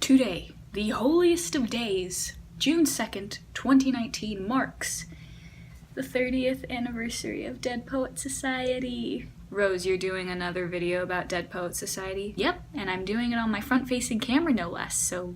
Today, the holiest of days, June 2nd, 2019 marks the 30th anniversary of Dead Poets Society. Rose, you're doing another video about Dead Poets Society? Yep, and I'm doing it on my front-facing camera no less, so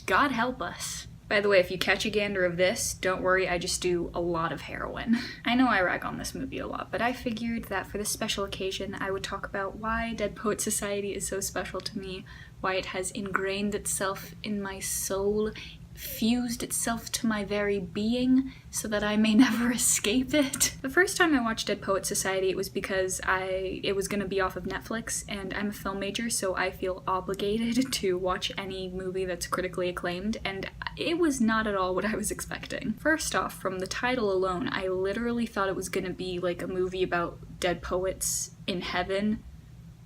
God help us. By the way, if you catch a gander of this, don't worry, I just do a lot of heroin. I know I rag on this movie a lot, but I figured that for this special occasion I would talk about why Dead Poets Society is so special to me, why it has ingrained itself in my soul, fused itself to my very being, so that I may never escape it. The first time I watched Dead Poets Society, it was because it was gonna be off of Netflix, and I'm a film major, so I feel obligated to watch any movie that's critically acclaimed, and it was not at all what I was expecting. First off, from the title alone, I literally thought it was gonna be like a movie about dead poets in heaven,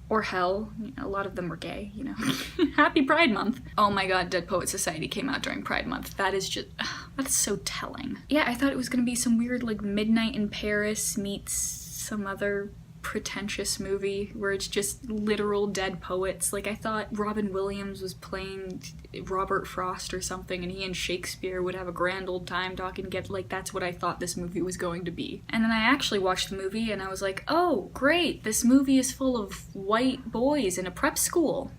or hell. A lot of them were gay, you know. Happy Pride Month. Oh my god, Dead Poets Society came out during Pride Month. That is just, that's so telling. Yeah, I thought it was gonna be some weird like Midnight in Paris meets some other pretentious movie where it's just literal dead poets. Like I thought Robin Williams was playing Robert Frost or something and he and Shakespeare would have a grand old time talking together. Like that's what I thought this movie was going to be. And then I actually watched the movie and I was like, oh great, this movie is full of white boys in a prep school.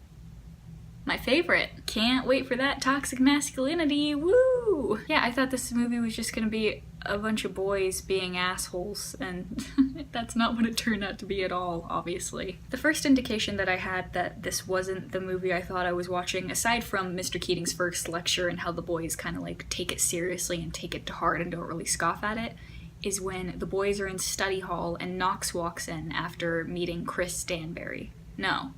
My favorite. Can't wait for that toxic masculinity, woo! Yeah, I thought this movie was just gonna be a bunch of boys being assholes, and that's not what it turned out to be at all, obviously. The first indication that I had that this wasn't the movie I thought I was watching, aside from Mr. Keating's first lecture and how the boys kind of like take it seriously and take it to heart and don't really scoff at it, is when the boys are in study hall and Knox walks in after meeting Chris Danbury. No.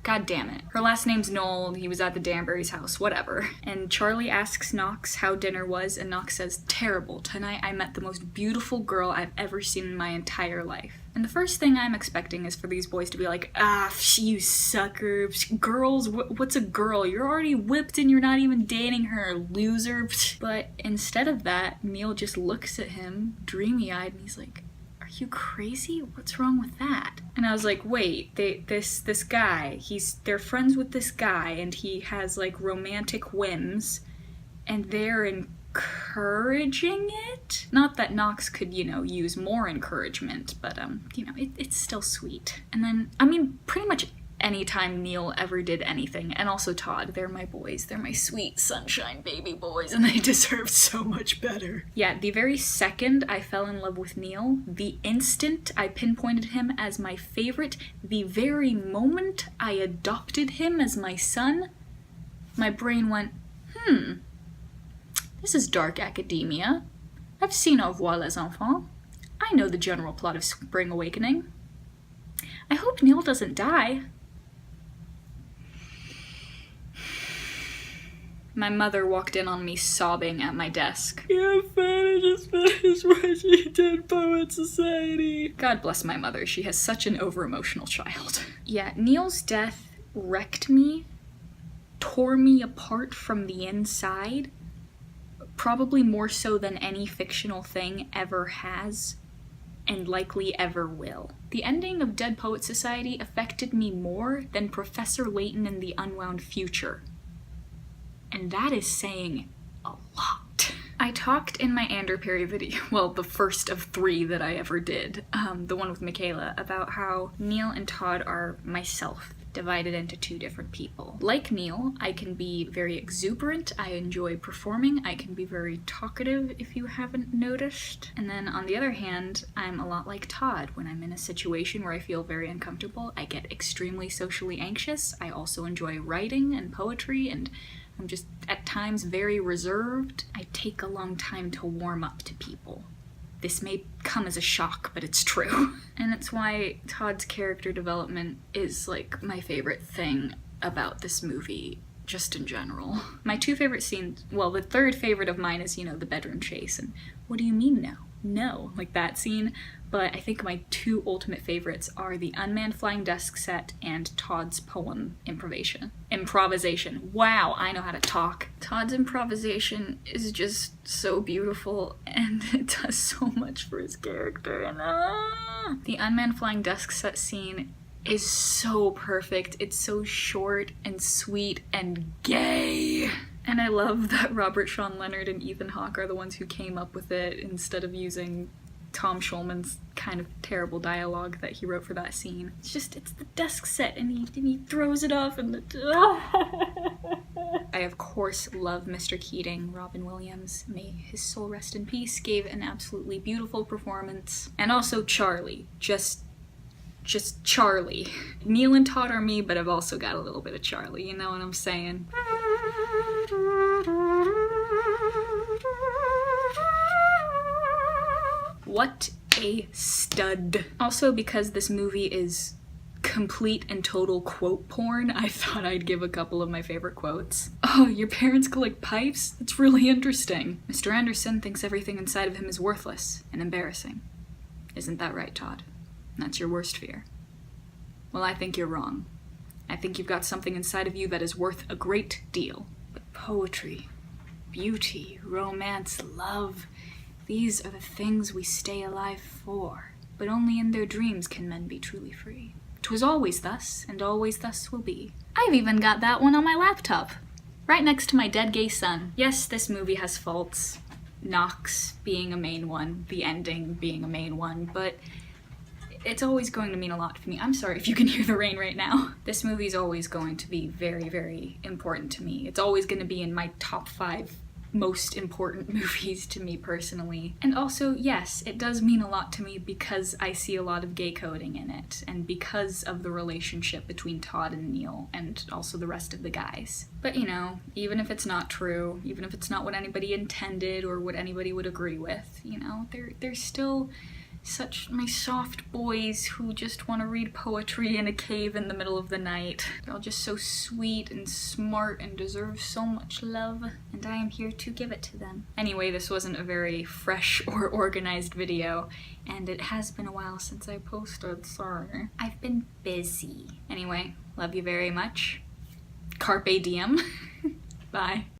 God damn it. Her last name's Noel, he was at the Danbury's house, whatever. And Charlie asks Knox how dinner was, and Knox says, terrible. Tonight I met the most beautiful girl I've ever seen in my entire life. And the first thing I'm expecting is for these boys to be like, ah, you sucker. Girls, what's a girl? You're already whipped and you're not even dating her, loser. But instead of that, Neil just looks at him, dreamy-eyed, and he's like, are you crazy? What's wrong with that? And I was like, wait, this guy, they're friends with this guy and he has like romantic whims and they're encouraging it? Not that Knox could, you know, use more encouragement, but you know, it's still sweet. And then, I mean, pretty much anytime Neil ever did anything, and also Todd, they're my boys, they're my sweet sunshine baby boys, and they deserve so much better. Yeah, the very second I fell in love with Neil, the instant I pinpointed him as my favorite, the very moment I adopted him as my son, my brain went, this is dark academia. I've seen Au revoir les enfants. I know the general plot of Spring Awakening. I hope Neil doesn't die. My mother walked in on me sobbing at my desk. Yeah, fine, I just finished watching Dead Poets Society. God bless my mother, she has such an over-emotional child. Yeah, Neil's death wrecked me, tore me apart from the inside, probably more so than any fictional thing ever has, and likely ever will. The ending of Dead Poets Society affected me more than Professor Layton in the Unwound Future. And that is saying a lot. I talked in my Ander Perry video, well, the first of 3 that I ever did, the one with Michaela, about how Neil and Todd are myself, divided into 2 different people. Like Neil, I can be very exuberant, I enjoy performing, I can be very talkative if you haven't noticed. And then on the other hand, I'm a lot like Todd. When I'm in a situation where I feel very uncomfortable, I get extremely socially anxious. I also enjoy writing and poetry, and I'm just at times very reserved. I take a long time to warm up to people. This may come as a shock, but it's true. And it's why Todd's character development is like my favorite thing about this movie, just in general. My 2 favorite scenes, well, the 3rd favorite of mine is, you know, the bedroom chase, and what do you mean no? No, like that scene. But I think my 2 ultimate favorites are the unmanned flying desk set and Todd's poem improvisation. Wow, I know how to talk. Todd's improvisation is just so beautiful and it does so much for his character. And the unmanned flying desk set scene is so perfect. It's so short and sweet and gay. And I love that Robert Sean Leonard and Ethan Hawke are the ones who came up with it instead of using Tom Schulman's kind of terrible dialogue that he wrote for that scene. It's the desk set and he throws it off and I of course love Mr. Keating. Robin Williams, may his soul rest in peace, gave an absolutely beautiful performance. And also Charlie, just Charlie. Neil and Todd are me, but I've also got a little bit of Charlie, you know what I'm saying? What a stud. Also, because this movie is complete and total quote porn, I thought I'd give a couple of my favorite quotes. Oh, your parents collect pipes? That's really interesting. Mr. Anderson thinks everything inside of him is worthless and embarrassing. Isn't that right, Todd? That's your worst fear. Well, I think you're wrong. I think you've got something inside of you that is worth a great deal. But poetry, beauty, romance, love, these are the things we stay alive for. But only in their dreams can men be truly free. 'Twas always thus, and always thus will be. I've even got that one on my laptop, right next to my dead gay son. Yes, this movie has faults. Knox being a main one, the ending being a main one, but it's always going to mean a lot to me. I'm sorry if you can hear the rain right now. This movie's always going to be very, very important to me. It's always going to be in my top 5 most important movies to me personally. And also, yes, it does mean a lot to me because I see a lot of gay coding in it, and because of the relationship between Todd and Neil, and also the rest of the guys. But you know, even if it's not true, even if it's not what anybody intended or what anybody would agree with, you know, they're still such my soft boys who just want to read poetry in a cave in the middle of the night. They're all just so sweet and smart and deserve so much love, and I am here to give it to them. Anyway, this wasn't a very fresh or organized video, and it has been a while since I posted, sorry. I've been busy. Anyway, love you very much. Carpe diem. Bye.